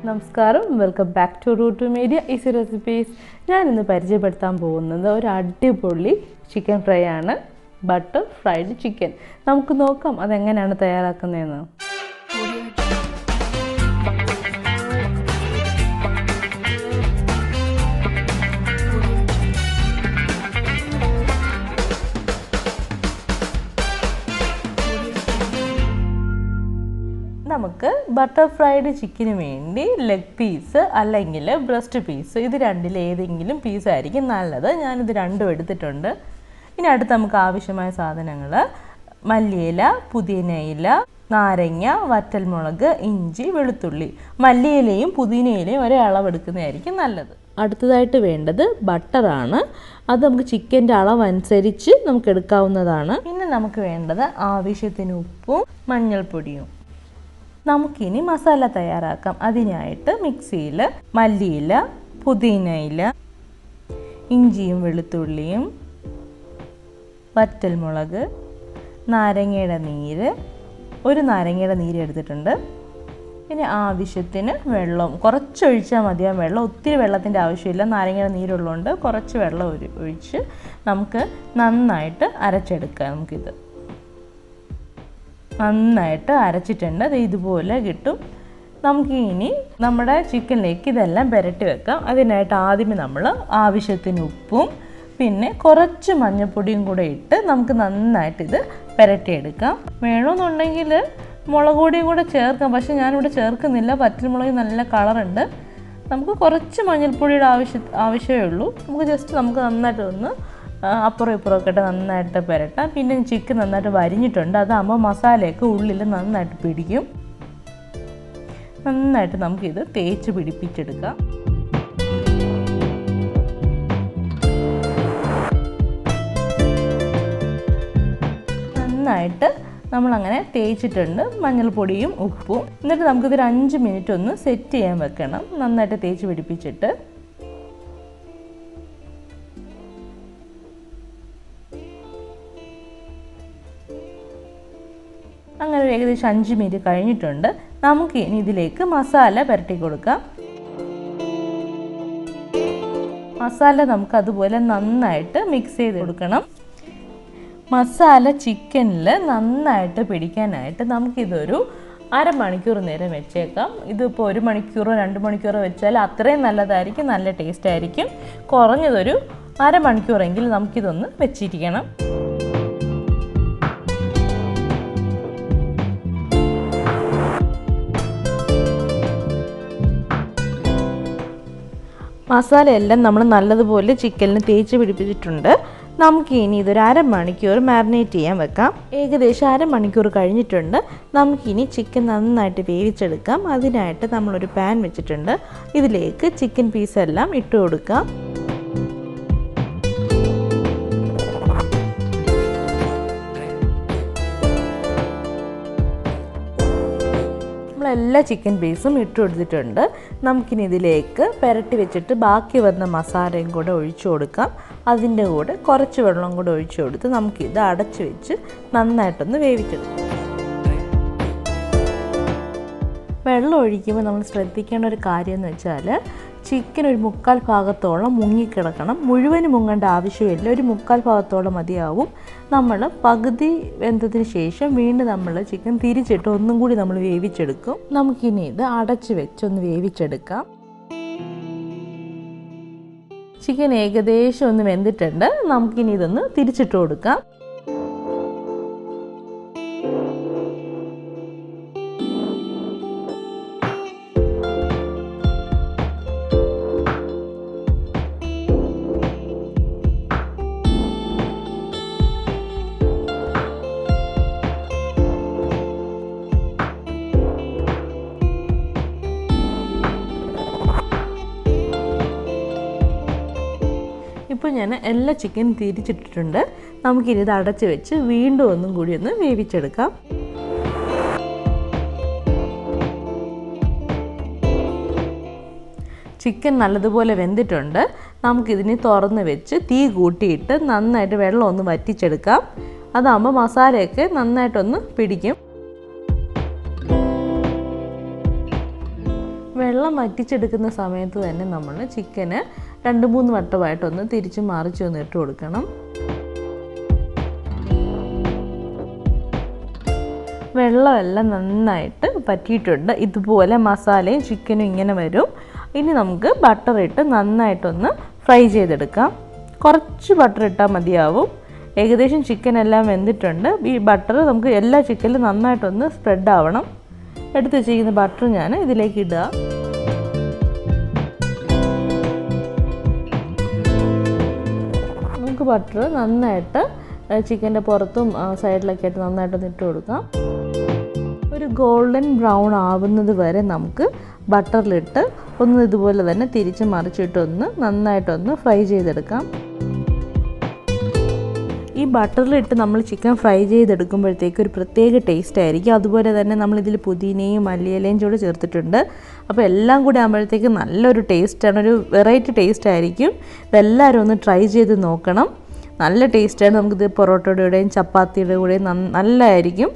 നമസ്കാരം, welcome back to Root Media easy recipes. ഞാനിന്ന് പരിചയപ്പെടുത്താൻ പോകുന്നത് ഒരു അടിപൊളി ചിക്കൻ ഫ്രൈ ആണ്, ബട്ടർ ഫ്രൈഡ് ചിക്കൻ. നമുക്ക് നോക്കാം അതെങ്ങനെയാണ് തയ്യാറാക്കുന്നതെന്ന്. നമുക്ക് ബട്ടർ ഫ്രൈഡ് ചിക്കന് വേണ്ടി ലെഗ് പീസ് അല്ലെങ്കിൽ ബ്രസ്റ്റ് പീസ്, ഇത് രണ്ടിൽ ഏതെങ്കിലും പീസായിരിക്കും നല്ലത്. ഞാനിത് രണ്ടും എടുത്തിട്ടുണ്ട്. ഇനി അടുത്ത് നമുക്ക് ആവശ്യമായ സാധനങ്ങൾ: മല്ലിയില, പുതിനയില, നാരങ്ങ, വറ്റൽമുളക്, ഇഞ്ചി, വെളുത്തുള്ളി. മല്ലിയിലയും പുതിനയിലയും ഒരേ അളവെടുക്കുന്നതായിരിക്കും നല്ലത്. അടുത്തതായിട്ട് വേണ്ടത് ബട്ടറാണ്. അത് നമുക്ക് ചിക്കൻ്റെ അളവനുസരിച്ച് നമുക്ക് എടുക്കാവുന്നതാണ്. പിന്നെ നമുക്ക് വേണ്ടത് ആവശ്യത്തിന് ഉപ്പും മഞ്ഞൾപ്പൊടിയും. നമുക്കിനി മസാല തയ്യാറാക്കാം. അതിനായിട്ട് മിക്സിയിൽ മല്ലിയില, പുതിനയില, ഇഞ്ചിയും വെളുത്തുള്ളിയും, വറ്റൽമുളക്, നാരങ്ങയുടെ നീര്, ഒരു നാരങ്ങയുടെ നീര് എടുത്തിട്ടുണ്ട്. പിന്നെ ആവശ്യത്തിന് വെള്ളം കുറച്ചൊഴിച്ചാൽ മതിയാകും. വെള്ളം ഒത്തിരി വെള്ളത്തിൻ്റെ ആവശ്യമില്ല, നാരങ്ങയുടെ നീരുള്ളതുകൊണ്ട് കുറച്ച് വെള്ളം ഒഴിച്ച് നമുക്ക് നന്നായിട്ട് അരച്ചെടുക്കാം. നമുക്കിത് നന്നായിട്ട് അരച്ചിട്ടുണ്ട്, അത് ഇതുപോലെ കിട്ടും. നമുക്ക് ഇനി നമ്മുടെ ചിക്കനിലേക്ക് ഇതെല്ലാം പുരട്ടി വെക്കാം. അതിനായിട്ട് ആദ്യമേ നമ്മൾ ആവശ്യത്തിന് ഉപ്പും പിന്നെ കുറച്ച് മഞ്ഞൾപ്പൊടിയും കൂടെ ഇട്ട് നമുക്ക് നന്നായിട്ട് ഇത് പുരട്ടിയെടുക്കാം. വേണമെന്നുണ്ടെങ്കിൽ മുളക് പൊടിയും കൂടെ ചേർക്കാം, പക്ഷേ ഞാനിവിടെ ചേർക്കുന്നില്ല. വറ്റൽമുളക് നല്ല കളറുണ്ട്. നമുക്ക് കുറച്ച് മഞ്ഞൾപ്പൊടിയുടെ ആവശ്യമേ ഉള്ളൂ. നമുക്ക് നന്നായിട്ട് ഒന്ന് അപ്പുറം ഇപ്പുറമൊക്കെ ഇട്ട് നന്നായിട്ട് പുരട്ടാം. പിന്നെ ചിക്കൻ നന്നായിട്ട് വരിഞ്ഞിട്ടുണ്ട്, അതാകുമ്പോൾ മസാലയൊക്കെ ഉള്ളിൽ നന്നായിട്ട് പിടിക്കും. നന്നായിട്ട് നമുക്കിത് തേച്ച് പിടിപ്പിച്ചെടുക്കാം. നന്നായിട്ട് നമ്മളങ്ങനെ തേച്ചിട്ടുണ്ട്, മഞ്ഞൾപ്പൊടിയും ഉപ്പും. എന്നിട്ട് നമുക്കിതൊരു 5 മിനിറ്റ് ഒന്ന് സെറ്റ് ചെയ്യാൻ വെക്കണം, നന്നായിട്ട് തേച്ച് പിടിപ്പിച്ചിട്ട്. അങ്ങനെ ഏകദേശം 5 മിനിറ്റ് കഴിഞ്ഞിട്ടുണ്ട്. നമുക്ക് ഇനി ഇതിലേക്ക് മസാല പുരട്ടി കൊടുക്കാം. മസാല നമുക്ക് അതുപോലെ നന്നായിട്ട് മിക്സ് ചെയ്ത് കൊടുക്കണം. മസാല ചിക്കനിൽ നന്നായിട്ട് പിടിക്കാനായിട്ട് നമുക്കിതൊരു അരമണിക്കൂർ നേരം വെച്ചേക്കാം. ഇതിപ്പോൾ 1 മണിക്കൂറോ 2 മണിക്കൂറോ വെച്ചാൽ അത്രയും നല്ലതായിരിക്കും, നല്ല ടേസ്റ്റ് ആയിരിക്കും. കുറഞ്ഞതൊരു അരമണിക്കൂറെങ്കിലും നമുക്കിതൊന്ന് വെച്ചിരിക്കണം. മസാലയെല്ലാം നമ്മൾ നല്ലതുപോലെ ചിക്കനിന് തേച്ച് പിടിപ്പിച്ചിട്ടുണ്ട്. നമുക്ക് ഇനി ഇതൊരു അരമണിക്കൂർ മാരിനേറ്റ് ചെയ്യാൻ വെക്കാം. ഏകദേശം അരമണിക്കൂർ കഴിഞ്ഞിട്ടുണ്ട്. നമുക്കിനി ചിക്കൻ നന്നായിട്ട് വേവിച്ചെടുക്കാം. അതിനായിട്ട് നമ്മളൊരു പാൻ വെച്ചിട്ടുണ്ട്. ഇതിലേക്ക് ചിക്കൻ പീസെല്ലാം ഇട്ട് കൊടുക്കാം. എല്ലാ ചിക്കൻ പീസും ഇട്ട് കൊടുത്തിട്ടുണ്ട്. നമുക്കിനി ഇതിലേക്ക് പുരട്ടി വെച്ചിട്ട് ബാക്കി വന്ന മസാലയും കൂടെ ഒഴിച്ചു കൊടുക്കാം. അതിൻ്റെ കൂടെ കുറച്ച് വെള്ളം കൂടെ ഒഴിച്ചു കൊടുത്ത് നമുക്കിത് അടച്ച് വെച്ച് നന്നായിട്ടൊന്ന് വേവിച്ചെടുക്കാം. വെള്ളം ഒഴിക്കുമ്പോൾ നമ്മൾ ശ്രദ്ധിക്കേണ്ട ഒരു കാര്യം എന്ന് വെച്ചാൽ ചിക്കൻ ഒരു 3/4 ഭാഗത്തോളം മുങ്ങിക്കിടക്കണം. മുഴുവനും മുങ്ങേണ്ട ആവശ്യമില്ല, ഒരു 3/4 ഭാഗത്തോളം മതിയാവും. നമ്മൾ പകുതി വെന്തതിന് ശേഷം വീണ്ടും നമ്മൾ ചിക്കൻ തിരിച്ചിട്ട് ഒന്നും കൂടി നമ്മൾ വേവിച്ചെടുക്കും. നമുക്കിനി ഇത് അടച്ച് വെച്ചൊന്ന് വേവിച്ചെടുക്കാം. ചിക്കൻ ഏകദേശം ഒന്ന് വെന്തിട്ടുണ്ട്. നമുക്കിനി ഇതൊന്ന് തിരിച്ചിട്ട് കൊടുക്കാം. ഇപ്പോൾ ഞാൻ എല്ലാ ചിക്കനും തിരിച്ചിട്ടിട്ടുണ്ട്. നമുക്കിനി ഇത് അടച്ച് വെച്ച് വീണ്ടും ഒന്നും കൂടി ഒന്ന് വേവിച്ചെടുക്കാം. ചിക്കൻ നല്ലതുപോലെ വെന്തിട്ടുണ്ട്. നമുക്കിതിനെ തുറന്ന് വെച്ച് തീ കൂട്ടിയിട്ട് നന്നായിട്ട് വെള്ളം ഒന്ന് വറ്റിച്ചെടുക്കാം. അതാകുമ്പോൾ മസാലയൊക്കെ നന്നായിട്ടൊന്ന് പിടിക്കും. വെള്ളം വെള്ളം വറ്റിച്ചെടുക്കുന്ന സമയത്ത് തന്നെ നമ്മൾ ചിക്കന് 2-3 വട്ടമായിട്ടൊന്ന് തിരിച്ചും മറിച്ചും ഒന്ന് ഇട്ട് കൊടുക്കണം. വെള്ളമെല്ലാം നന്നായിട്ട് വറ്റിയിട്ടുണ്ട്. ഇതുപോലെ മസാലയും ചിക്കനും ഇങ്ങനെ വരും. ഇനി നമുക്ക് ബട്ടർ ഇട്ട് നന്നായിട്ടൊന്ന് ഫ്രൈ ചെയ്തെടുക്കാം. കുറച്ച് ബട്ടർ ഇട്ടാൽ മതിയാവും. ഏകദേശം ചിക്കൻ എല്ലാം വെന്തിട്ടുണ്ട്. ഈ ബട്ടർ നമുക്ക് എല്ലാ ചിക്കനിലും നന്നായിട്ടൊന്ന് സ്പ്രെഡ് ആവണം. എടുത്ത് വെച്ചിരിക്കുന്ന ബട്ടർ ഞാൻ ഇതിലേക്ക് ഇടുക. നമുക്ക് ബട്ടർ നന്നായിട്ട് ചിക്കൻ്റെ പുറത്തും സൈഡിലൊക്കെ ആയിട്ട് നന്നായിട്ടൊന്ന് ഇട്ട് കൊടുക്കാം. ഒരു ഗോൾഡൻ ബ്രൗൺ ആവുന്നത് വരെ നമുക്ക് ബട്ടറിലിട്ട് ഒന്ന് ഇതുപോലെ തന്നെ തിരിച്ച് മറിച്ചിട്ടൊന്ന് നന്നായിട്ടൊന്ന് ഫ്രൈ ചെയ്തെടുക്കാം. ഈ ബട്ടറിലിട്ട് നമ്മൾ ചിക്കൻ ഫ്രൈ ചെയ്തെടുക്കുമ്പോഴത്തേക്ക് ഒരു പ്രത്യേക ടേസ്റ്റ് ആയിരിക്കും. അതുപോലെ തന്നെ നമ്മളിതിൽ പുതിനയും മല്ലിയിലയും കൂടെ ചേർത്തിട്ടുണ്ട്. അപ്പോൾ എല്ലാം കൂടി ആകുമ്പോഴത്തേക്ക് നല്ലൊരു ടേസ്റ്റാണ്, ഒരു വെറൈറ്റി ടേസ്റ്റ് ആയിരിക്കും. ഇതെല്ലാവരും ഒന്ന് ട്രൈ ചെയ്ത് നോക്കണം. നല്ല ടേസ്റ്റാണ്. നമുക്കിത് പൊറോട്ടയുടെ കൂടെയും ചപ്പാത്തിയുടെ കൂടെയും നല്ലതായിരിക്കും.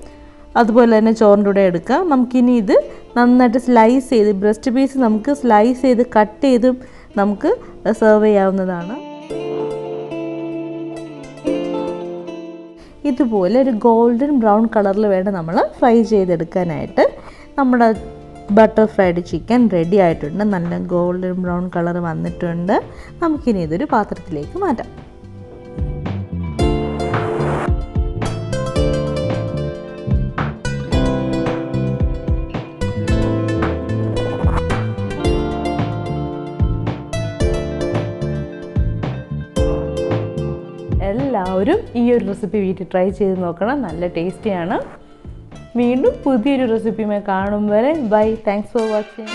അതുപോലെ തന്നെ ചോറിൻ്റെ കൂടെ എടുക്കാം. നമുക്കിനി ഇത് നന്നായിട്ട് സ്ലൈസ് ചെയ്ത് ബ്രസ്റ്റ് പീസ് നമുക്ക് സ്ലൈസ് ചെയ്ത് കട്ട് ചെയ്ത് നമുക്ക് സെർവ് ചെയ്യാവുന്നതാണ്. ഇതുപോലെ ഒരു ഗോൾഡൻ ബ്രൗൺ കളറിൽ വേണം നമ്മൾ ഫ്രൈ ചെയ്തെടുക്കാനായിട്ട്. നമ്മുടെ ബട്ടർ ഫ്രൈഡ് ചിക്കൻ റെഡി ആയിട്ടുണ്ട്. നല്ല ഗോൾഡൻ ബ്രൗൺ കളർ വന്നിട്ടുണ്ട്. നമുക്കിനി ഇതൊരു പാത്രത്തിലേക്ക് മാറ്റാം. എല്ലാവരും ഈ ഒരു റെസിപ്പി വീട്ടിൽ ട്രൈ ചെയ്ത് നോക്കണം. നല്ല ടേസ്റ്റിയാണ്. വീണ്ടും പുതിയൊരു റെസിപ്പിയുമായി കാണും വരെ ബൈ. Thanks for watching.